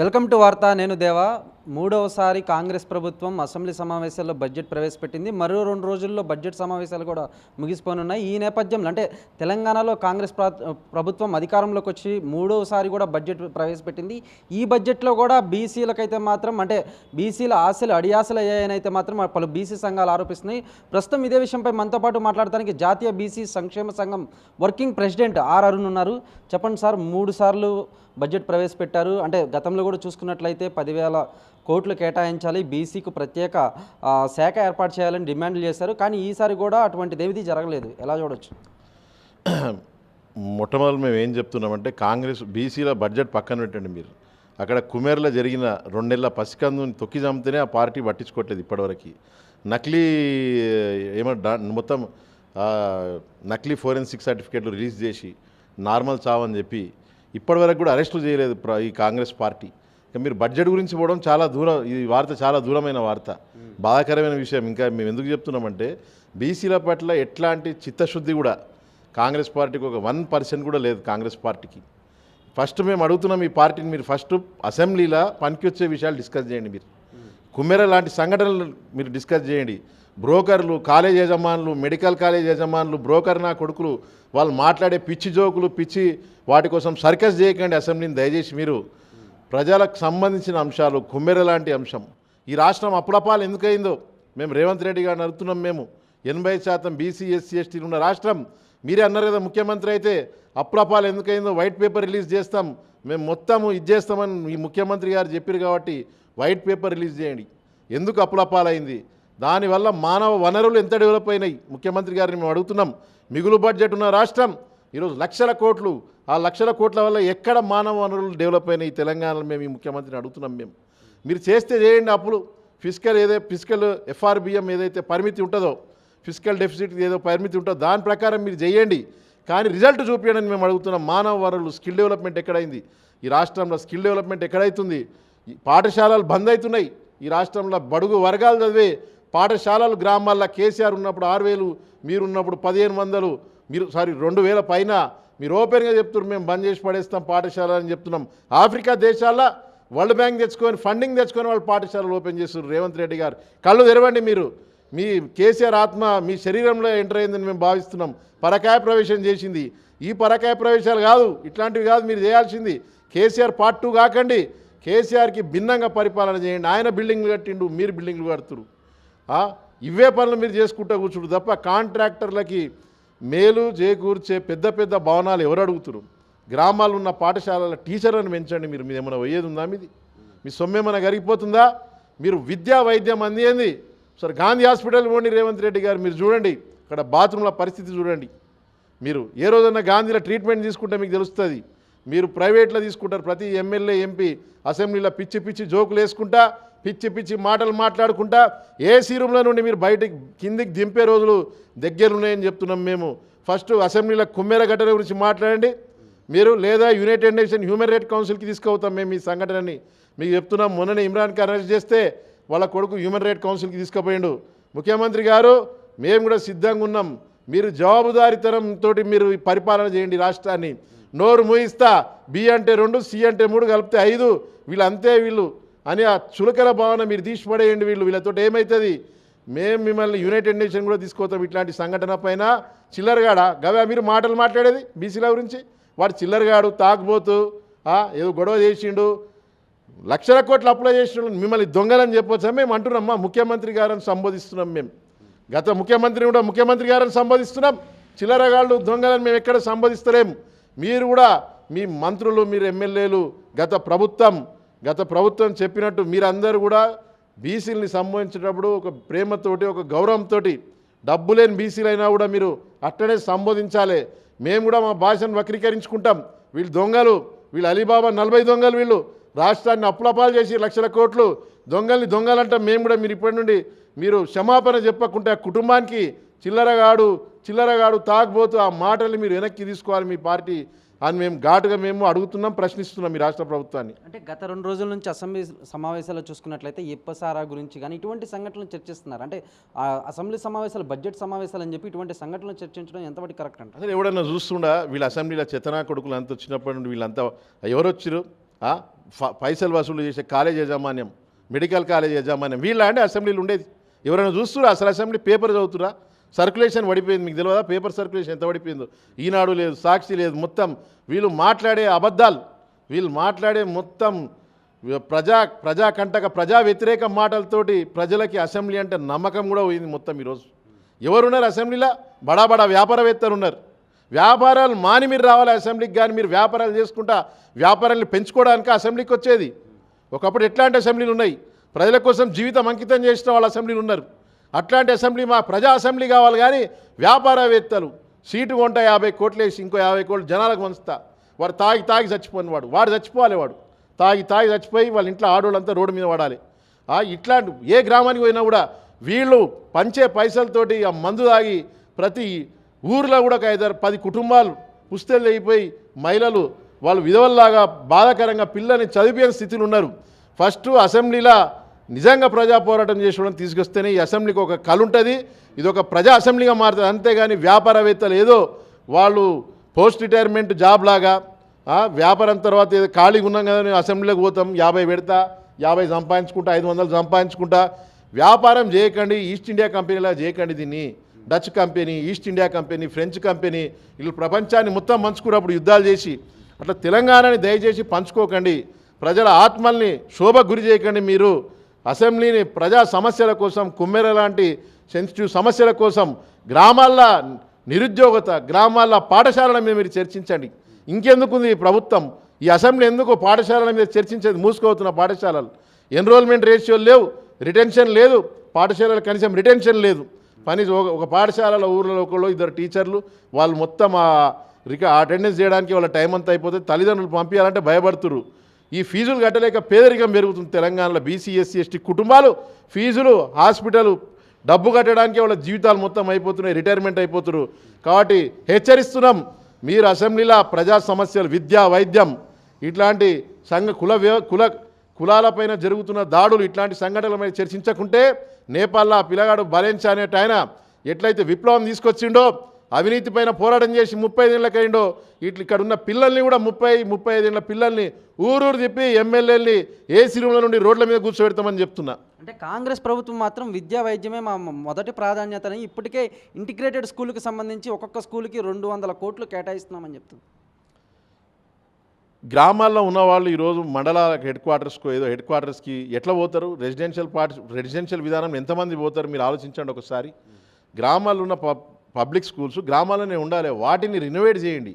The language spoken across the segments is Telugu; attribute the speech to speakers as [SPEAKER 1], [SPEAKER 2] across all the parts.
[SPEAKER 1] వెల్కమ్ టు వార్త. నేను దేవా. మూడవసారి కాంగ్రెస్ ప్రభుత్వం అసెంబ్లీ సమావేశాల్లో బడ్జెట్ ప్రవేశపెట్టింది. మరో 2 రోజుల్లో బడ్జెట్ సమావేశాలు కూడా ముగిసిపోనున్నాయి. ఈ నేపథ్యంలో అంటే తెలంగాణలో కాంగ్రెస్ ప్రభుత్వం అధికారంలోకి వచ్చి మూడవసారి కూడా బడ్జెట్ ప్రవేశపెట్టింది. ఈ బడ్జెట్లో కూడా బీసీలకైతే మాత్రం అంటే బీసీల ఆశలు అడియాసలు అయ్యాయని అయితే మాత్రం పలు బీసీ సంఘాలు ఆరోపిస్తున్నాయి. ప్రస్తుతం ఇదే విషయంపై మనతో పాటు మాట్లాడడానికి జాతీయ బీసీ సంక్షేమ సంఘం వర్కింగ్ ప్రెసిడెంట్ ఆర్ అరుణ్ ఉన్నారు. చెప్పండి సార్, 3 సార్లు బడ్జెట్ ప్రవేశపెట్టారు. అంటే గతంలో కూడా చూసుకున్నట్లయితే 10,000 కోట్లు కేటాయించాలి, బీసీకు ప్రత్యేక శాఖ ఏర్పాటు చేయాలని డిమాండ్లు చేశారు. కానీ ఈసారి కూడా అటువంటిది ఏది జరగలేదు. ఎలా చూడొచ్చు?
[SPEAKER 2] మొట్టమొదటి మేము ఏం చెప్తున్నామంటే కాంగ్రెస్ బీసీల బడ్జెట్ పక్కన పెట్టండి. మీరు అక్కడ కుమేర్లో జరిగిన 2 నెలల పసికందుని తొక్కి చంపితేనే ఆ పార్టీ పట్టించుకోవట్లేదు ఇప్పటివరకు. నకిలీ మొత్తం నకిలీ ఫోరెన్సిక్ సర్టిఫికేట్లు రిలీజ్ చేసి నార్మల్ చావని చెప్పి ఇప్పటివరకు కూడా అరెస్టులు చేయలేదు ఈ కాంగ్రెస్ పార్టీ. ఇంకా మీరు బడ్జెట్ గురించి పోవడం చాలా దూరం, ఈ వార్త చాలా దూరమైన వార్త, బాధాకరమైన విషయం. ఇంకా మేము ఎందుకు చెప్తున్నామంటే బీసీల పట్ల ఎట్లాంటి చిత్తశుద్ధి కూడా కాంగ్రెస్ పార్టీకి ఒక 1% కూడా లేదు. కాంగ్రెస్ పార్టీకి ఫస్ట్ మేము అడుగుతున్నాం ఈ పార్టీని, మీరు ఫస్ట్ అసెంబ్లీలో పనికి వచ్చే విషయాలు డిస్కస్ చేయండి. మీరు కుమ్మెర లాంటి సంఘటనలు మీరు డిస్కస్ చేయండి. బ్రోకర్లు, కాలేజ్ యజమానులు, మెడికల్ కాలేజ్ యజమానులు, బ్రోకర్ నా కొడుకులు, వాళ్ళు మాట్లాడే పిచ్చి జోకులు, పిచ్చి వాటి కోసం సర్కస్ చేయకండి అసెంబ్లీని దయచేసి. మీరు ప్రజలకు సంబంధించిన అంశాలు, కుమ్మెర లాంటి అంశం, ఈ రాష్ట్రం అప్పుడపాలు ఎందుకయిందో మేము రేవంత్ రెడ్డి గారిని అడుగుతున్నాం. మేము 80% బీసీ ఎస్సీ ఎస్టీలు ఉన్న రాష్ట్రం, మీరే అన్నారు కదా ముఖ్యమంత్రి అయితే అప్పుడపాలు ఎందుకయిందో వైట్ పేపర్ రిలీజ్ చేస్తాం, మేము మొత్తము ఇది చేస్తామని ఈ ముఖ్యమంత్రి గారు చెప్పారు. కాబట్టి వైట్ పేపర్ రిలీజ్ చేయండి, ఎందుకు అప్పులపాలైంది, దానివల్ల మానవ వనరులు ఎంత డెవలప్ అయినాయి ముఖ్యమంత్రి గారిని మేము అడుగుతున్నాం. మిగులు బడ్జెట్ ఉన్న రాష్ట్రం ఈరోజు లక్షల కోట్లు, ఆ లక్షల కోట్ల వల్ల ఎక్కడ మానవ వనరులు డెవలప్ అయినాయి తెలంగాణలో మేము ఈ ముఖ్యమంత్రిని అడుగుతున్నాం. మీరు చేస్తే చేయండి అప్పులు, ఫిజికల్ ఎఫ్ఆర్బిఎం ఏదైతే పరిమితి ఉంటుందో, ఫిజికల్ డెఫిసిట్ ఏదో పరిమితి ఉంటుందో దాని ప్రకారం మీరు చేయండి. కానీ రిజల్ట్ చూపించండి మేము అడుగుతున్నాం. మానవ వనరులు, స్కిల్ డెవలప్మెంట్ ఎక్కడైంది ఈ రాష్ట్రంలో? స్కిల్ డెవలప్మెంట్ ఎక్కడైతుంది? పాఠశాలలు బంద్ అవుతున్నాయి ఈ రాష్ట్రంలో. బడుగు వర్గాలు చదివే పాఠశాలలు గ్రామాల్లో కేసీఆర్ ఉన్నప్పుడు 6,000, మీరు ఉన్నప్పుడు 1,500, మీరు 2,000 పైన మీరు ఓపెన్గా చెప్తున్నారు మేము బంద్ చేసి పడేస్తాం పాఠశాల అని చెప్తున్నాం. ఆఫ్రికా దేశాల్లో వరల్డ్ బ్యాంక్ తెచ్చుకొని ఫండింగ్ తెచ్చుకొని వాళ్ళు పాఠశాలలు ఓపెన్ చేస్తున్నారు. రేవంత్ రెడ్డి గారు కళ్ళు తెరవండి. మీరు మీ కేసీఆర్ ఆత్మ మీ శరీరంలో ఎంటర్ అయిందని మేము భావిస్తున్నాం. పరకాయ ప్రవేశం చేసింది. ఈ పరకాయ ప్రవేశాలు కాదు, ఇట్లాంటివి కాదు మీరు చేయాల్సింది. కేసీఆర్ పార్ట్ 2 కాకండి, కేసీఆర్కి భిన్నంగా పరిపాలన చేయండి. ఆయన బిల్డింగ్లు కట్టిండు, మీరు బిల్డింగ్లు కడుతురు. ఇవే పనులు మీరు చేసుకుంటూ కూర్చుంటారు తప్ప కాంట్రాక్టర్లకి మేలు చేకూర్చే పెద్ద పెద్ద భవనాలు ఎవరు అడుగుతారు? గ్రామాల్లో ఉన్న పాఠశాలల టీచర్లను పెంచండి. మీరు ఏమైనా పోయేది ఉందా? మీ సొమ్మేమైనా కరిగిపోతుందా? మీరు విద్యా వైద్యం అందేంది? సరే గాంధీ హాస్పిటల్ పోండి రేవంత్ రెడ్డి గారు, మీరు చూడండి అక్కడ బాత్రూంల పరిస్థితి చూడండి. మీరు ఏ రోజన్నా గాంధీలో ట్రీట్మెంట్ తీసుకుంటే మీకు తెలుస్తుంది. మీరు ప్రైవేట్లో తీసుకుంటారు. ప్రతి ఎమ్మెల్యే ఎంపీ అసెంబ్లీలో పిచ్చి పిచ్చి జోకులు వేసుకుంటా, పిచ్చి పిచ్చి మాటలు మాట్లాడుకుంటా ఏసీ రూమ్లో నుండి మీరు బయటికి కిందికి దింపే రోజులు దగ్గరున్నాయని చెప్తున్నాం మేము. ఫస్ట్ అసెంబ్లీలో కుమ్మెర ఘటన గురించి మాట్లాడండి మీరు, లేదా యునైటెడ్ నేషన్ హ్యూమన్ రైట్ కౌన్సిల్కి తీసుకుపోతాం మేము ఈ సంఘటనని. మీకు చెప్తున్నాం, మొన్ననే ఇమ్రాన్ ఖాన్ అరెస్ట్ చేస్తే వాళ్ళ కొడుకు హ్యూమన్ రైట్ కౌన్సిల్కి తీసుకుపోయిండు ముఖ్యమంత్రి గారు. మేము కూడా సిద్ధంగా ఉన్నాం. మీరు జవాబుదారీతనంతో మీరు పరిపాలన చేయండి రాష్ట్రాన్ని. నోరు మూయిస్తా, బి అంటే 2, సి అంటే 3 కలిపితే 5, వీళ్ళు అంతే వీళ్ళు అని ఆ చులకల భావన మీరు తీసిపడేయండి. వీళ్ళతో ఏమవుతుంది? మేము మిమ్మల్ని యునైటెడ్ నేషన్ కూడా తీసుకుపోతాం ఇట్లాంటి సంఘటన పైన. చిల్లరగాడా గవా మీరు మాటలు మాట్లాడేది బీసీల గురించి? వాడు చిల్లరగాడు, తాగుబోతూ, ఏదో గొడవ చేసిండు, లక్షల కోట్లు అప్లై చేసిన మిమ్మల్ని దొంగలని చెప్పొచ్చా? మేము అంటున్నామ్మా, ముఖ్యమంత్రి గారిని సంబోధిస్తున్నాం. మేము గత ముఖ్యమంత్రిని కూడా ముఖ్యమంత్రి గారిని సంబోధిస్తున్నాం. చిల్లరగాళ్ళు, దొంగలని మేము ఎక్కడ సంబోధిస్తలేము. మీరు కూడా మీ మంత్రులు, మీరు ఎమ్మెల్యేలు, గత ప్రభుత్వం చెప్పినట్టు మీరందరూ కూడా బీసీలని సంబోధించేటప్పుడు ఒక ప్రేమతోటి, ఒక గౌరవంతో, డబ్బు లేని బీసీలు అయినా కూడా మీరు అట్టనే సంబోధించాలి. మేము కూడా మా భాషను వక్రీకరించుకుంటాం. వీళ్ళు దొంగలు, వీళ్ళు అలీబాబా 40 దొంగలు, వీళ్ళు రాష్ట్రాన్ని అప్పులపాలు చేసి లక్షల కోట్లు దొంగలంటాం మేము కూడా. మీరు ఇప్పటి నుండి మీరు క్షమాపణ చెప్పకుంటే ఆ కుటుంబానికి చిల్లరగాడు తాగబోతూ ఆ మాటల్ని మీరు వెనక్కి తీసుకోవాలి మీ పార్టీ అని మేము ఘాటుగా మేము అడుగుతున్నాం, ప్రశ్నిస్తున్నాం ఈ రాష్ట్ర ప్రభుత్వాన్ని.
[SPEAKER 1] అంటే గత 2 రోజుల నుంచి అసెంబ్లీ సమావేశాలు చూసుకున్నట్లయితే ఎప్పసారా గురించి కానీ ఇటువంటి సంఘటనలు చర్చిస్తున్నారు. అంటే అసెంబ్లీ సమావేశాలు, బడ్జెట్ సమావేశాలు అని చెప్పి ఇటువంటి సంఘటనలు చర్చించడం ఎంతవరకు కరెక్ట్ అంటే?
[SPEAKER 2] అసలు ఎవడన్నా చూస్తుండా వీళ్ళ అసెంబ్లీలో చెత్తనా కొడుకులు అంతా వచ్చినప్పటి నుండి వీళ్ళంతా ఎవరు వచ్చారు? పైసలు వసూలు చేసే కాలేజ్ యాజమాన్యం, మెడికల్ కాలేజ్ యాజమాన్యం వీళ్ళ అంటే అసెంబ్లీలు ఉండేది. ఎవరైనా చూస్తురా అసలు అసెంబ్లీ పేపర్ చదువుతురా? సర్క్యులేషన్ పడిపోయింది, మీకు తెలియదా? పేపర్ సర్క్యులేషన్ ఎంత పడిపోయిందో. ఈనాడు లేదు, సాక్షి లేదు, మొత్తం వీళ్ళు మాట్లాడే అబద్ధాలు, వీళ్ళు మాట్లాడే మొత్తం ప్రజాకంటక ప్రజా వ్యతిరేక మాటలతోటి ప్రజలకి అసెంబ్లీ అంటే నమ్మకం కూడా పోయింది మొత్తం. ఈరోజు ఎవరున్నారు అసెంబ్లీలో? బడా వ్యాపారవేత్తలు ఉన్నారు. వ్యాపారాలు మాని మీరు రావాలి అసెంబ్లీకి, కానీ మీరు వ్యాపారాలు చేసుకుంటా వ్యాపారాలను పెంచుకోవడానికి అసెంబ్లీకి వచ్చేది. ఒకప్పుడు ఎట్లాంటి అసెంబ్లీలు ఉన్నాయి, ప్రజల కోసం జీవితం అంకితం చేసిన వాళ్ళ అసెంబ్లీలు ఉన్నారు. అట్లాంటి అసెంబ్లీ మా ప్రజా అసెంబ్లీ కావాలి. కానీ వ్యాపారవేత్తలు సీటు కొంట 50 కోట్లు వేసి ఇంకో 50 కోట్లు జనాలకు పంచుతా, వాడు తాగి చచ్చిపోయిన వాడు చచ్చిపోవాలి. వాడు తాగి చచ్చిపోయి వాళ్ళ ఇంట్లో ఆడవాళ్ళంతా రోడ్డు మీద పడాలి. ఇట్లాంటి ఏ గ్రామానికి పోయినా కూడా వీళ్ళు పంచే పైసలతోటి ఆ మందు తాగి ప్రతి ఊరిలో కూడా 5-10 కుటుంబాలు పుస్తలు అయిపోయి మహిళలు వాళ్ళు విధవల్లాగా బాధాకరంగా పిల్లని చదివిన స్థితిలో ఉన్నారు. ఫస్ట్ అసెంబ్లీలో నిజంగా ప్రజా పోరాటం చేసేవాళ్ళని తీసుకొస్తేనే ఈ అసెంబ్లీకి ఒక కళ ఉంటుంది, ఇది ఒక ప్రజా అసెంబ్లీగా మారుతుంది. అంతేగాని వ్యాపారవేత్తలు ఏదో వాళ్ళు పోస్ట్ రిటైర్మెంట్ జాబ్ లాగా వ్యాపారం తర్వాత ఏదో ఖాళీగా ఉన్నాం కదా అసెంబ్లీలోకి పోతాం, 50 పెడతా, 50 సంపాదించుకుంటా, 500 సంపాదించుకుంటా. వ్యాపారం చేయకండి, ఈస్ట్ ఇండియా కంపెనీలా చేయకండి. దీన్ని Dutch company, east India company, French company వీళ్ళు ప్రపంచాన్ని మొత్తం పంచుకున్నప్పుడు యుద్ధాలు చేసి అట్లా తెలంగాణని దయచేసి పంచుకోకండి. ప్రజల ఆత్మల్ని శోభకు గురి చేయకండి. మీరు అసెంబ్లీని ప్రజా సమస్యల కోసం, కుమ్మెర లాంటి సెన్సిటివ్ సమస్యల కోసం, గ్రామాల్లో నిరుద్యోగత, గ్రామాల్లో పాఠశాలల మీద మీరు చర్చించండి. ఇంకెందుకుంది ఈ ప్రభుత్వం? ఈ అసెంబ్లీ ఎందుకు పాఠశాలల మీద చర్చించేది? మూసుకోవుతున్న పాఠశాలలు, ఎన్రోల్మెంట్ రేషియోలు లేవు, రిటెన్షన్ లేదు, పాఠశాలలు కనీసం రిటెన్షన్ లేదు. ఒక పాఠశాలలో ఊర్లో ఒకళ్ళు 2 టీచర్లు వాళ్ళు మొత్తం అటెండెన్స్ చేయడానికి వాళ్ళ టైం అంతా అయిపోతుంది. తల్లిదండ్రులు పంపించాలంటే భయపడుతున్నారు. ఈ ఫీజులు కట్టలేక పేదరికం పెరుగుతుంది తెలంగాణలో. బీసీ, ఎస్సీ, ఎస్టీ కుటుంబాలు ఫీజులు, హాస్పిటల్ డబ్బు కట్టడానికి వాళ్ళ జీవితాలు మొత్తం అయిపోతున్నాయి, రిటైర్మెంట్ అయిపోతున్నారు. కాబట్టి హెచ్చరిస్తున్నాం, మీరు అసెంబ్లీలో ప్రజా సమస్యలు, విద్య, వైద్యం ఇట్లాంటి కులాలపైన జరుగుతున్న దాడులు, ఇట్లాంటి సంఘటనలపై చర్చించకుంటే నేపాల్లో ఆ పిల్లగాడు బలెన్షా అనేట ఆయన ఎట్లయితే విప్లవం తీసుకొచ్చిండో, అవినీతి పైన పోరాటం చేసి 35 ఏళ్ళకైండో, ఇక్కడ ఉన్న పిల్లల్ని కూడా 30-35 ఏళ్ళ పిల్లల్ని ఊరూరు తిప్పి ఎమ్మెల్యేలని ఏసీ రూమ్ల నుండి రోడ్ల మీద కూర్చోబెడతామని చెప్తున్నా.
[SPEAKER 1] అంటే కాంగ్రెస్ ప్రభుత్వం మాత్రం విద్యా వైద్యమే మా మొదటి ప్రాధాన్యతని ఇప్పటికే ఇంటిగ్రేటెడ్ స్కూల్కి సంబంధించి ఒక్కొక్క స్కూల్కి 200 కోట్లు కేటాయిస్తున్నామని చెప్తుంది.
[SPEAKER 2] గ్రామాల్లో ఉన్నవాళ్ళు ఈరోజు మండలాల హెడ్ క్వార్టర్స్కి ఎట్లా పోతారు? రెసిడెన్షియల్ విధానం ఎంతమంది పోతారు మీరు ఆలోచించండి ఒకసారి. గ్రామాల్లో ఉన్న పబ్లిక్ స్కూల్స్ గ్రామాల్లోనే ఉండాలి, వాటిని రినోవేట్ చేయండి,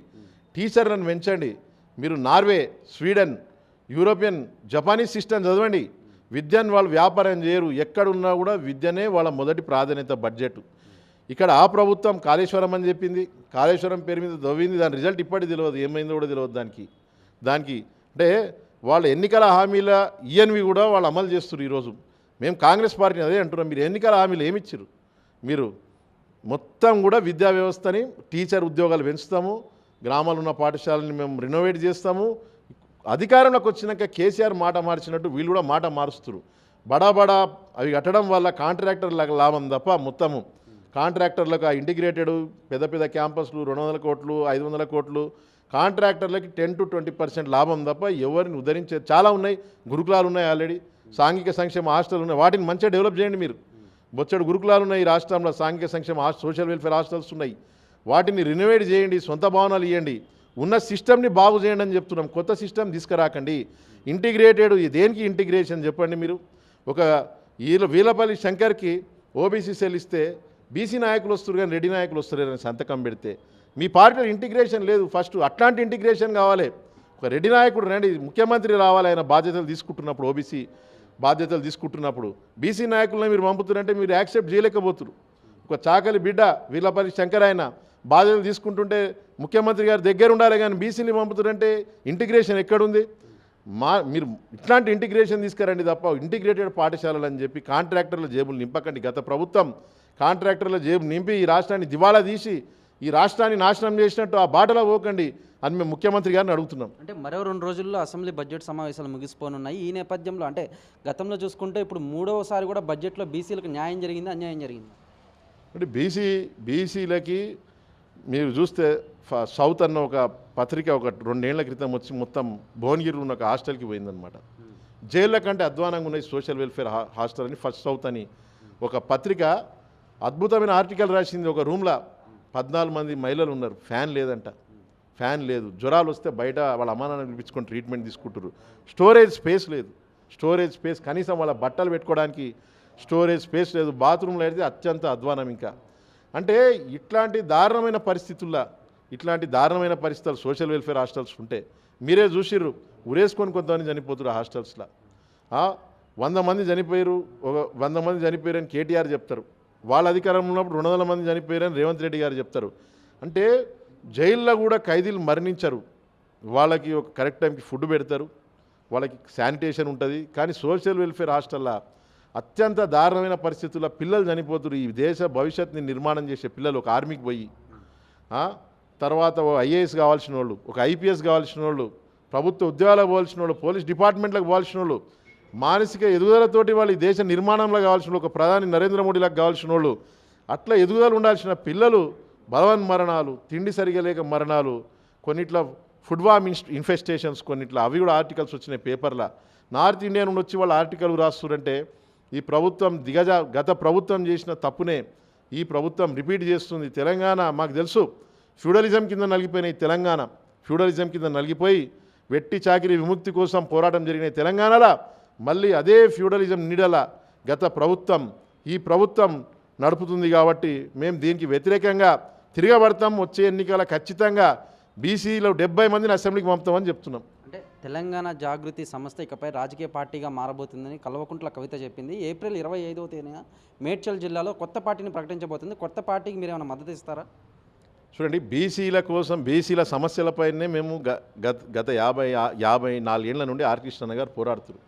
[SPEAKER 2] టీచర్లను పెంచండి. మీరు Norway, Sweden, European, Japanese system చదవండి. విద్యను వాళ్ళు వ్యాపారం చేయరు, ఎక్కడున్నా కూడా విద్యనే వాళ్ళ మొదటి ప్రాధాన్యత బడ్జెట్. ఇక్కడ ఆ ప్రభుత్వం కాళేశ్వరం అని చెప్పింది, కాళేశ్వరం పేరు మీద దవ్వింది, దాని రిజల్ట్ ఇప్పటికి తెలియదు, ఏమైందో కూడా తెలియదు దానికి అంటే వాళ్ళ ఎన్నికల హామీల ఈఎన్వి కూడా వాళ్ళు అమలు చేస్తున్నారు. ఈరోజు మేము కాంగ్రెస్ పార్టీని అదే అంటున్నాం, మీరు ఎన్నికల హామీలు ఏమిచ్చారు? మీరు మొత్తం కూడా విద్యా వ్యవస్థని, టీచర్ ఉద్యోగాలు పెంచుతాము, గ్రామాల్లో ఉన్న పాఠశాలని మేము రినోవేట్ చేస్తాము. అధికారంలోకి వచ్చినాక కేసీఆర్ మాట మార్చినట్టు వీళ్ళు కూడా మాట మారుస్తారు. బడా అవి కట్టడం వల్ల కాంట్రాక్టర్లకు లాభం తప్ప మొత్తము కాంట్రాక్టర్లకు ఆ ఇంటిగ్రేటెడ్ పెద్ద క్యాంపస్లు 200 కోట్లు 500 కోట్లు కాంట్రాక్టర్లకి 10-20% లాభం తప్ప ఎవరిని ఉద్ధరించే చాలా ఉన్నాయి. గురుకులాలు ఉన్నాయి, ఆల్రెడీ సాంఘిక సంక్షేమ హాస్టల్ ఉన్నాయి, వాటిని మంచిగా డెవలప్ చేయండి. మీరు బొచ్చడు గురుకులాలు ఉన్నాయి ఈ రాష్ట్రంలో, సాంఘిక సంక్షేమ సోషల్ వెల్ఫేర్ హాస్టల్స్ ఉన్నాయి, వాటిని రినోవేట్ చేయండి, సొంత భవనాలు ఇవ్వండి, ఉన్న సిస్టమ్ని బాగు చేయండి అని చెప్తున్నాం. కొత్త సిస్టమ్ తీసుకురాకండి. ఇంటిగ్రేటెడ్ దేనికి ఇంటిగ్రేషన్ చెప్పండి మీరు? ఒక వీలపల్లి శంకర్కి ఓబీసీ సెల్ ఇస్తే బీసీ నాయకులు వస్తారు కానీ రెడ్డి నాయకులు వస్తారు సంతకం పెడితే. మీ పార్టీలో ఇంటిగ్రేషన్ లేదు. ఫస్ట్ అట్లాంటి ఇంటిగ్రేషన్ కావాలి. ఒక రెడ్డి నాయకుడు రండి, ముఖ్యమంత్రి రావాలి, ఆయన బాధ్యతలు తీసుకుంటున్నప్పుడు, ఓబీసీ బాధ్యతలు తీసుకుంటున్నప్పుడు బీసీ నాయకులను మీరు పంపుతున్నారంటే మీరు యాక్సెప్ట్ చేయలేకపోతున్నారు. ఒక చాకలి బిడ్డ వీలపల్లి శంకర్ ఆయన బాధ్యతలు తీసుకుంటుంటే ముఖ్యమంత్రి గారి దగ్గర ఉండాలి, కానీ బీసీని పంపుతున్నారంటే ఇంటిగ్రేషన్ ఎక్కడుంది? మీరు ఇట్లాంటి ఇంటిగ్రేషన్ తీసుకురండి తప్ప ఇంటిగ్రేటెడ్ పాఠశాలలు అని చెప్పి కాంట్రాక్టర్ల జేబులు నింపకండి. గత ప్రభుత్వం కాంట్రాక్టర్ల జేబు నింపి ఈ రాష్ట్రాన్ని దివాళా తీసి ఈ రాష్ట్రాన్ని నాశనం చేసినట్టు ఆ బాటలో పోకండి అని మేము ముఖ్యమంత్రి గారిని అడుగుతున్నాం.
[SPEAKER 1] అంటే మరో 2 రోజుల్లో అసెంబ్లీ బడ్జెట్ సమావేశాలు ముగిసిపోనున్నాయి. ఈ నేపథ్యంలో అంటే గతంలో చూసుకుంటే ఇప్పుడు 3వసారి కూడా బడ్జెట్లో బీసీలకు న్యాయం జరిగింది, అన్యాయం జరిగింది.
[SPEAKER 2] అంటే బీసీలకి మీరు చూస్తే సౌత్ అన్న ఒక పత్రిక ఒక 2 ఏళ్ల క్రితం వచ్చి మొత్తం భువనగిరి ఉన్న ఒక హాస్టల్కి పోయిందనమాట. జైళ్ళ కంటే అధ్వానంగా ఉన్నాయి సోషల్ వెల్ఫేర్ హాస్టల్ అని ఫస్ట్ సౌత్ అని ఒక పత్రిక అద్భుతమైన ఆర్టికల్ రాసింది. ఒక రూమ్లో 14 మంది మహిళలు ఉన్నారు, ఫ్యాన్ లేదంట, ఫ్యాన్ లేదు, జ్వరాలు వస్తే బయట వాళ్ళ అమ్మానాన్ని పిలిపించుకొని ట్రీట్మెంట్ తీసుకుంటారు. స్టోరేజ్ స్పేస్ లేదు, స్టోరేజ్ స్పేస్ కనీసం వాళ్ళ బట్టలు పెట్టుకోవడానికి స్టోరేజ్ స్పేస్ లేదు, బాత్రూంలో అయితే అత్యంత అధ్వానం. ఇంకా అంటే ఇట్లాంటి దారుణమైన పరిస్థితులు సోషల్ వెల్ఫేర్ హాస్టల్స్ ఉంటే మీరే చూసిర్రు, ఉరేసుకొని కొంతమంది చనిపోతున్నారు ఆ హాస్టల్స్లో. 100 మంది చనిపోయారు, ఒక 100 మంది చనిపోయారని కేటీఆర్ చెప్తారు, వాళ్ళ అధికారంలో ఉన్నప్పుడు 200 మంది చనిపోయారని రేవంత్ రెడ్డి గారు చెప్తారు. అంటే జైల్లో కూడా ఖైదీలు మరణించరు, వాళ్ళకి ఒక కరెక్ట్ టైంకి ఫుడ్ పెడతారు, వాళ్ళకి శానిటేషన్ ఉంటుంది. కానీ సోషల్ వెల్ఫేర్ హాస్టల్లో అత్యంత దారుణమైన పరిస్థితుల్లో పిల్లలు చనిపోతున్నారు. ఈ దేశ భవిష్యత్తుని నిర్మాణం చేసే పిల్లలు ఒక ఆర్మీకి పోయి తర్వాత ఒక ఐఏఎస్ కావాల్సిన వాళ్ళు, ఒక ఐపీఎస్ కావాల్సిన వాళ్ళు, ప్రభుత్వ ఉద్యోగాలకు పోవాల్సిన వాళ్ళు, పోలీస్ డిపార్ట్మెంట్లకు పోవాల్సిన వాళ్ళు, మానసిక ఎదుగుదలతోటి వాళ్ళు ఈ దేశ నిర్మాణంలో కావాల్సిన వాళ్ళు, ఒక ప్రధాని నరేంద్ర మోడీలకు కావాల్సిన వాళ్ళు, అట్లా ఎదుగుదల ఉండాల్సిన పిల్లలు బలవన్ మరణాలు, తిండి సరిగా లేక మరణాలు, కొన్నిట్ల ఫుడ్ వామ్ ఇన్ఫెస్టేషన్స్, కొన్నిట్ల అవి కూడా ఆర్టికల్స్ వచ్చినాయి పేపర్లో. నార్త్ ఇండియా నుండి వచ్చి వాళ్ళు ఆర్టికల్ రాస్తున్నారంటే ఈ ప్రభుత్వం గత ప్రభుత్వం చేసిన తప్పునే ఈ ప్రభుత్వం రిపీట్ చేస్తుంది. తెలంగాణ మాకు తెలుసు ఫ్యూడలిజం కింద నలిగిపోయినాయి, తెలంగాణ ఫ్యూడలిజం కింద నలిగిపోయి వెట్టి చాకిరి విముక్తి కోసం పోరాటం జరిగిన తెలంగాణలో మళ్ళీ అదే ఫ్యూడలిజం నీడల గత ప్రభుత్వం ఈ ప్రభుత్వం నడుపుతుంది. కాబట్టి మేము దీనికి వ్యతిరేకంగా తిరగబడతాం. వచ్చే ఎన్నికల ఖచ్చితంగా బీసీలో 70 మందిని అసెంబ్లీకి పంపుతామని చెప్తున్నాం.
[SPEAKER 1] అంటే తెలంగాణ జాగృతి సంస్థ ఇకపై రాజకీయ పార్టీగా మారబోతుందని కల్వకుంట్ల కవిత చెప్పింది. ఏప్రిల్ 25వ తేదీన మేడ్చల్ జిల్లాలో కొత్త పార్టీని ప్రకటించబోతుంది. కొత్త పార్టీకి మీరు ఏమైనా మద్దతు ఇస్తారా?
[SPEAKER 2] చూడండి, బీసీల కోసం బీసీల సమస్యలపైనే మేము గత 54 ఏళ్ల నుండి ఆర్ కృష్ణన్న గారు పోరాడుతున్నారు.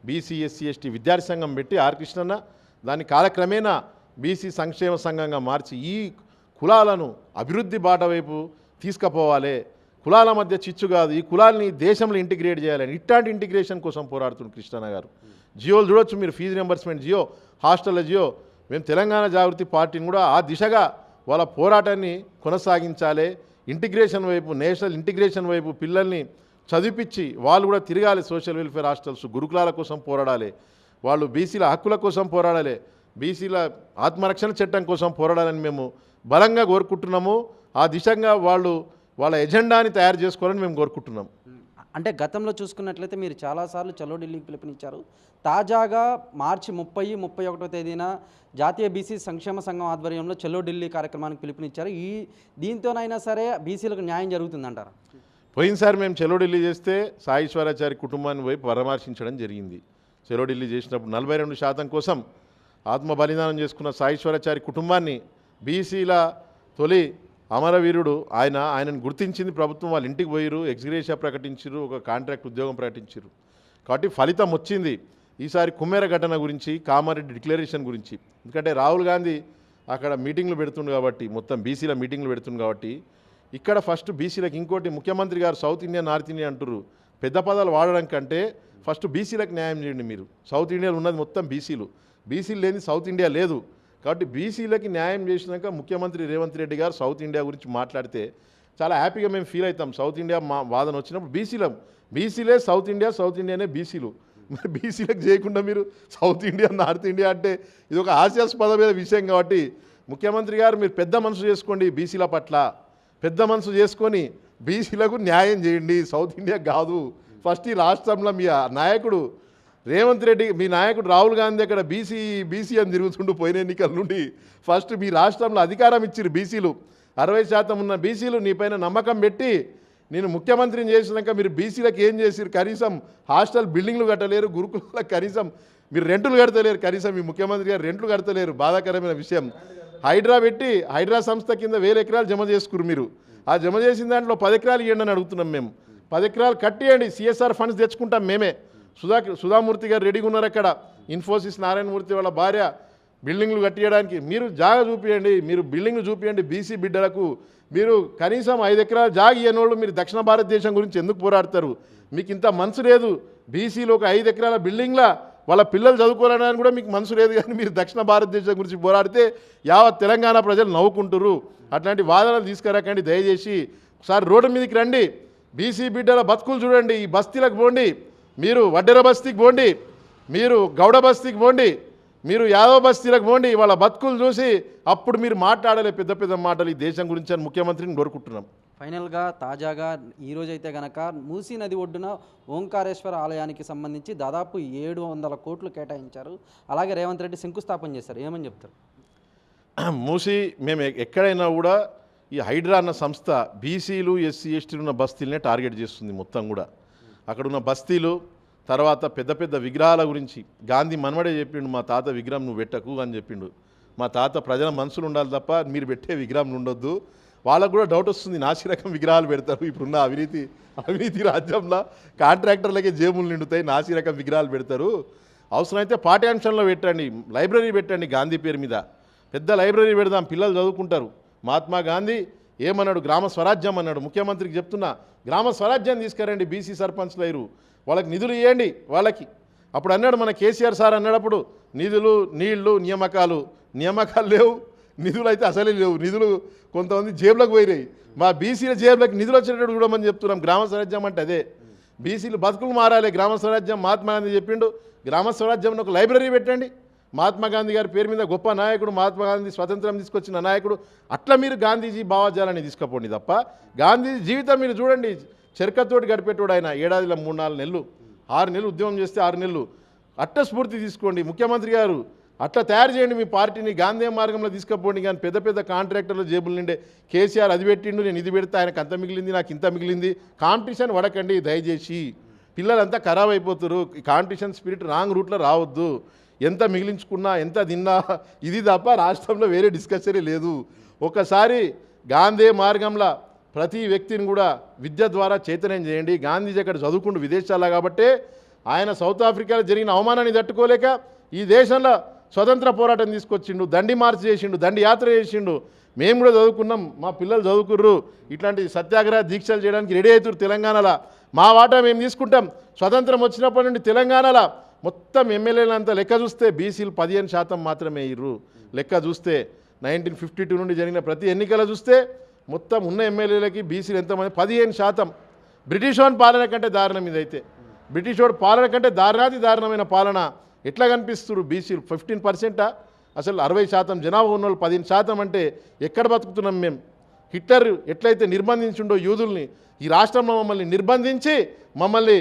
[SPEAKER 2] బీసీ ఎస్సీ ఎస్టీ విద్యార్థి సంఘం పెట్టి ఆర్ కృష్ణన్న దాన్ని కాలక్రమేణా బీసీ సంక్షేమ సంఘంగా మార్చి ఈ కులాలను అభివృద్ధి బాట వైపు తీసుకుపోవాలి, కులాల మధ్య చిచ్చు కాదు, ఈ కులాలని దేశంలో ఇంటిగ్రేట్ చేయాలని ఇట్లాంటి ఇంటిగ్రేషన్ కోసం పోరాడుతున్నారు కృష్ణన్న గారు. జియోలు చూడొచ్చు మీరు, fee reimbursement GO, hostel GO. మేము తెలంగాణ జాగృతి పార్టీని కూడా ఆ దిశగా వాళ్ళ పోరాటాన్ని కొనసాగించాలి. ఇంటిగ్రేషన్ వైపు, నేషనల్ ఇంటిగ్రేషన్ వైపు పిల్లల్ని చదివిపించి వాళ్ళు కూడా తిరగాలి. సోషల్ వెల్ఫేర్ హాస్టల్స్, గురుకులాల కోసం పోరాడాలి, వాళ్ళు బీసీల హక్కుల కోసం పోరాడాలి, బీసీల ఆత్మరక్షణ చట్టం కోసం పోరాడాలని మేము బలంగా కోరుకుంటున్నాము. ఆ దిశగా వాళ్ళ ఎజెండాని తయారు చేసుకోవాలని మేము కోరుకుంటున్నాం.
[SPEAKER 1] అంటే గతంలో చూసుకున్నట్లయితే మీరు చాలాసార్లు చలో ఢిల్లీకి పిలుపునిచ్చారు. తాజాగా మార్చి 30, 31వ తేదీన జాతీయ బీసీ సంక్షేమ సంఘం ఆధ్వర్యంలో చలో ఢిల్లీ కార్యక్రమానికి పిలుపునిచ్చారు. దీంతోనైనా సరే బీసీలకు న్యాయం జరుగుతుందంటారా?
[SPEAKER 2] పోయినసారి మేము చలో ఢిల్లీ చేస్తే సాయిశ్వరాచారి కుటుంబాన్ని వైపు పరామర్శించడం జరిగింది. చలో ఢిల్లీ చేసినప్పుడు 42% కోసం ఆత్మ బలిదానం చేసుకున్న సాయిశ్వరాచారి కుటుంబాన్ని బీసీల తొలి అమరవీరుడు ఆయనను గుర్తించింది ప్రభుత్వం. వాళ్ళ ఇంటికి పోయిరు, ఎక్స్గ్రేషియా ప్రకటించారు, ఒక కాంట్రాక్ట్ ఉద్యోగం ప్రకటించారు. కాబట్టి ఫలితం వచ్చింది. ఈసారి కుమ్మేర ఘటన గురించి, కామారెడ్డి డిక్లరేషన్ గురించి, ఎందుకంటే రాహుల్ గాంధీ అక్కడ మీటింగ్లు పెడుతుంది కాబట్టి, మొత్తం బీసీల మీటింగ్లు పెడుతుంది కాబట్టి ఇక్కడ ఫస్ట్ బీసీలకు ఇంకోటి ముఖ్యమంత్రి గారు సౌత్ ఇండియా నార్త్ ఇండియా అంటారు. పెద్ద పదాలు వాడడం కంటే ఫస్ట్ బీసీలకు న్యాయం చేయండి. మీరు సౌత్ ఇండియాలో ఉన్నది మొత్తం బీసీలు లేని సౌత్ ఇండియా లేదు. కాబట్టి బీసీలకి న్యాయం చేసినాక ముఖ్యమంత్రి రేవంత్ రెడ్డి గారు సౌత్ ఇండియా గురించి మాట్లాడితే చాలా హ్యాపీగా మేము ఫీల్ అవుతాం. సౌత్ ఇండియా మా వాదన వచ్చినప్పుడు బీసీలే సౌత్ ఇండియానే బీసీలు. మరి బీసీలకు చేయకుండా మీరు సౌత్ ఇండియా నార్త్ ఇండియా అంటే ఇది ఒక హాస్యాస్పదమైన విషయం. కాబట్టి ముఖ్యమంత్రి గారు మీరు పెద్ద మనసు చేసుకోండి, బీసీల పట్ల పెద్ద మనసు చేసుకొని బీసీలకు న్యాయం చేయండి, సౌత్ ఇండియా కాదు. ఫస్ట్ ఈ రాష్ట్రంలో మీ నాయకుడు రేవంత్ రెడ్డి, మీ నాయకుడు రాహుల్ గాంధీ అక్కడ బీసీ అని తిరుగుతుంటూ పోయిన ఎన్నికల నుండి ఫస్ట్ మీ రాష్ట్రంలో అధికారం ఇచ్చిరు బీసీలు. 60% ఉన్న బీసీలు నీపైన నమ్మకం పెట్టి నేను ముఖ్యమంత్రిని చేసినాక మీరు బీసీలకు ఏం చేసిరు? కనీసం హాస్టల్ బిల్డింగ్లు కట్టలేరు, గురుకులకు కనీసం మీరు రెంట్లు కడతలేరు, కనీసం మీ ముఖ్యమంత్రి గారు రెంట్లు కడతలేరు. బాధాకరమైన విషయం. హైడ్రా పెట్టి హైడ్రా సంస్థ కింద 1000 ఎకరాలు జమ చేసుకురు మీరు. ఆ జమ చేసిన దాంట్లో 10 ఎకరాలు ఇవ్వండి అని అడుగుతున్నాం మేము. 10 ఎకరాలు కట్టియండి, సిఎస్ఆర్ ఫండ్స్ తెచ్చుకుంటాం మేమే. సుధామూర్తి గారు రెడీగా ఉన్నారు అక్కడ. ఇన్ఫోసిస్ నారాయణమూర్తి వాళ్ళ భార్య బిల్డింగ్లు కట్టియడానికి మీరు జాగా చూపియండి, మీరు బిల్డింగ్లు చూపియండి బీసీ బిడ్డలకు. మీరు కనీసం 5 ఎకరాలు జాగా ఇవ్వనోళ్ళు మీరు దక్షిణ భారతదేశం గురించి ఎందుకు పోరాడతారు? మీకు ఇంత మనసు లేదు. బీసీలో ఒక 5 ఎకరాల బిల్డింగ్లా వాళ్ళ పిల్లలు చదువుకోవాలని కూడా మీకు మనసు లేదు, కానీ మీరు దక్షిణ భారతదేశం గురించి పోరాడితే యావత్ తెలంగాణ ప్రజలు నవ్వుకుంటారు. అట్లాంటి వాదనలు తీసుకురాకండి దయచేసి. ఒకసారి రోడ్డు మీదకి రండి, బీసీ బిడ్డల బతుకులు చూడండి, ఈ బస్తీలకు పోండి, మీరు వడ్డెర బస్తీకి పోండి, మీరు గౌడ బస్తీకి పోండి, మీరు యాదవ్ బస్తీలకు పోండి, వాళ్ళ బతుకులు చూసి అప్పుడు మీరు మాట్లాడలే పెద్ద పెద్ద మాటలు ఈ దేశం గురించి అని ముఖ్యమంత్రిని కోరుకుంటున్నాం.
[SPEAKER 1] ఫైనల్గా తాజాగా ఈరోజైతే గనక మూసీ నది ఒడ్డున ఓంకారేశ్వర ఆలయానికి సంబంధించి దాదాపు 700 కోట్లు కేటాయించారు. అలాగే రేవంత్ రెడ్డి శంకుస్థాపన చేశారు. ఏమని చెప్తారు?
[SPEAKER 2] మూసి మేము ఎక్కడైనా కూడా ఈ హైడ్రా అన్న సంస్థ బీసీలు ఎస్సీ ఎస్టీలు ఉన్న బస్తీలనే టార్గెట్ చేస్తుంది మొత్తం కూడా. అక్కడ ఉన్న బస్తీలు తర్వాత పెద్ద పెద్ద విగ్రహాల గురించి గాంధీ మనవడే చెప్పిండు, మా తాత విగ్రహం నువ్వు పెట్టకు అని చెప్పిండు. మా తాత ప్రజల మనసులు ఉండాలి తప్ప మీరు పెట్టే విగ్రహం ఉండొద్దు. వాళ్ళకు కూడా డౌట్ వస్తుంది, నాసిరకం విగ్రహాలు పెడతారు. ఇప్పుడున్న అవినీతి రాజ్యంలో కాంట్రాక్టర్లకే జేబులు నిండుతాయి, నాసిరకం విగ్రహాలు పెడతారు. అవసరమైతే పాఠ్యాంశంలో పెట్టండి, లైబ్రరీ పెట్టండి, గాంధీ పేరు మీద పెద్ద లైబ్రరీ పెడదాం, పిల్లలు చదువుకుంటారు. మహాత్మా గాంధీ ఏమన్నాడు? గ్రామ స్వరాజ్యం అన్నాడు. ముఖ్యమంత్రికి చెప్తున్నా, గ్రామ స్వరాజ్యాన్ని తీసుకురండి, బీసీ సర్పంచ్లు అయ్యారు, వాళ్ళకి నిధులు ఇవ్వండి వాళ్ళకి. అప్పుడు అన్నాడు మన కేసీఆర్ సార్ అన్నాడప్పుడు, నిధులు నీళ్లు నియామకాలు లేవు, నిధులు అయితే అసలే లేవు, నిధులు కొంతమంది జేబులకు పోయినాయి. మా బీసీల జేబులకు నిధులు వచ్చేటట్టు చూడమని చెప్తున్నాం. గ్రామ స్వరాజ్యం అంటే అదే, బీసీలు బతుకులు మారాలి. గ్రామ స్వరాజ్యం మహాత్మా గాంధీ చెప్పిండు, గ్రామ స్వరాజ్యంలో ఒక లైబ్రరీ పెట్టండి. మహాత్మా గాంధీ గారి పేరు మీద గొప్ప నాయకుడు, మహాత్మా గాంధీ స్వతంత్రం తీసుకొచ్చిన నాయకుడు. అట్లా మీరు గాంధీజీ భావజాలాన్ని తీసుకుపోండి తప్ప గాంధీజీ జీవితం మీరు చూడండి, చెరకతోటి గడిపెట్టాడు ఆయన. ఏడాదిలో 3-4 నెలలు 6 నెలలు ఉద్యమం చేస్తే 6 నెలలు. అట్ట స్ఫూర్తి తీసుకోండి ముఖ్యమంత్రి గారు, అట్లా తయారు చేయండి మీ పార్టీని, గాంధీ మార్గంలో తీసుకుపోండి. కానీ పెద్ద పెద్ద కాంట్రాక్టర్ల జేబులు నిండే కేసీఆర్ అది పెట్టిండు, నేను ఇది పెడితే ఆయనకు అంత మిగిలింది, నాకు ఇంత మిగిలింది. కాంపిటీషన్ పడకండి దయచేసి, పిల్లలంతా ఖరాబ్ అయిపోతారు. కాంపిటీషన్ స్పిరిట్ రాంగ్ రూట్లో రావద్దు. ఎంత మిగిలించుకున్నా ఎంత తిన్నా ఇది తప్ప రాష్ట్రంలో వేరే డిస్కషనే లేదు. ఒకసారి గాంధీ మార్గంలో ప్రతి వ్యక్తిని కూడా విద్య ద్వారా చైతన్యం చేయండి. గాంధీజీ అక్కడ చదువుకుంటూ విదేశాల్లో కాబట్టే ఆయన సౌత్ ఆఫ్రికాలో జరిగిన అవమానాన్ని తట్టుకోలేక ఈ దేశంలో స్వతంత్ర పోరాటం తీసుకొచ్చిండు, దండి మార్చి చేసిండు, దండి యాత్ర చేసిండు. మేము కూడా చదువుకున్నాం, మా పిల్లలు చదువుకుర్రు. ఇట్లాంటి సత్యాగ్రహ దీక్షలు చేయడానికి రెడీ అవుతారు తెలంగాణలో. మా వాటా మేము తీసుకుంటాం. స్వతంత్రం వచ్చినప్పటి నుండి తెలంగాణలో మొత్తం ఎమ్మెల్యేలంతా లెక్క చూస్తే బీసీలు 15% మాత్రమే ఇర్రు. లెక్క చూస్తే 1952 నుండి జరిగిన ప్రతి ఎన్నికల చూస్తే మొత్తం ఉన్న ఎమ్మెల్యేలకి బీసీలు ఎంతమంది? 15%. బ్రిటిష్ వాడి పాలన కంటే దారుణం ఇదైతే. బ్రిటిష్ వాడి పాలన కంటే దారుణమైన పాలన. ఎట్లా కనిపిస్తున్నారు బీసీలు? 15%? అసలు 60% జనాభా ఉన్న వాళ్ళు 15% అంటే ఎక్కడ బతుకుతున్నాం మేము? హిట్లర్ ఎట్లయితే నిర్బంధించుండో యూదుల్ని, ఈ రాష్ట్రంలో మమ్మల్ని నిర్బంధించి మమ్మల్ని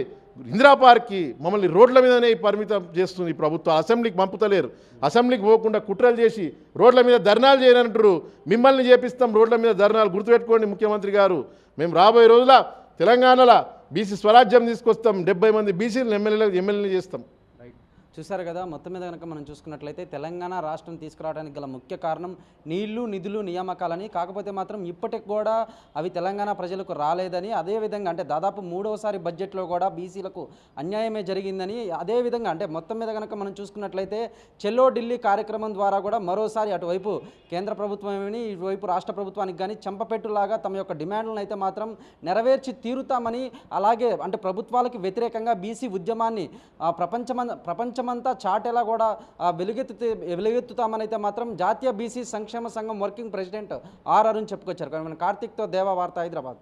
[SPEAKER 2] ఇందిరా పార్క్కి, మమ్మల్ని రోడ్ల మీదనే పరిమితం చేస్తుంది ప్రభుత్వం. అసెంబ్లీకి పంపుతలేరు. అసెంబ్లీకి పోకుండా కుట్రలు చేసి రోడ్ల మీద ధర్నాలు చేయనంటారు. మిమ్మల్ని చేపిస్తాం రోడ్ల మీద ధర్నాలు. గుర్తుపెట్టుకోండి ముఖ్యమంత్రి గారు, మేము రాబోయే రోజుల తెలంగాణలో బీసీ స్వరాజ్యం తీసుకొస్తాం. 70 మంది బీసీలను ఎమ్మెల్యేలు చేస్తాం.
[SPEAKER 1] చూసారు కదా, మొత్తం మీద కనుక మనం చూసుకున్నట్లయితే తెలంగాణ రాష్ట్రం తీసుకురావడానికి గల ముఖ్య కారణం నీళ్లు నిధులు నియామకాలని. కాకపోతే మాత్రం ఇప్పటికి కూడా అవి తెలంగాణ ప్రజలకు రాలేదని, అదేవిధంగా అంటే దాదాపు 3వసారి బడ్జెట్లో కూడా బీసీలకు అన్యాయమే జరిగిందని, అదేవిధంగా అంటే మొత్తం మీద కనుక మనం చూసుకున్నట్లయితే చెల్లో ఢిల్లీ కార్యక్రమం ద్వారా కూడా మరోసారి అటువైపు కేంద్ర ప్రభుత్వమని ఇటువైపు రాష్ట్ర ప్రభుత్వానికి కానీ చెంపపెట్టులాగా తమ యొక్క డిమాండ్లను అయితే మాత్రం నెరవేర్చి తీరుతామని, అలాగే అంటే ప్రభుత్వాలకు వ్యతిరేకంగా బీసీ ఉద్యమాన్ని ప్రపంచమంతా చాటేలా కూడా వెలుగెత్తుతామని అయితే మాత్రం జాతీయ బీసీ సంక్షేమ సంఘం వర్కింగ్ ప్రెసిడెంట్ ఆర్ అరుణ్ చెప్పుకొచ్చారు. కార్తీక్తో దేవా వార్త, హైదరాబాద్.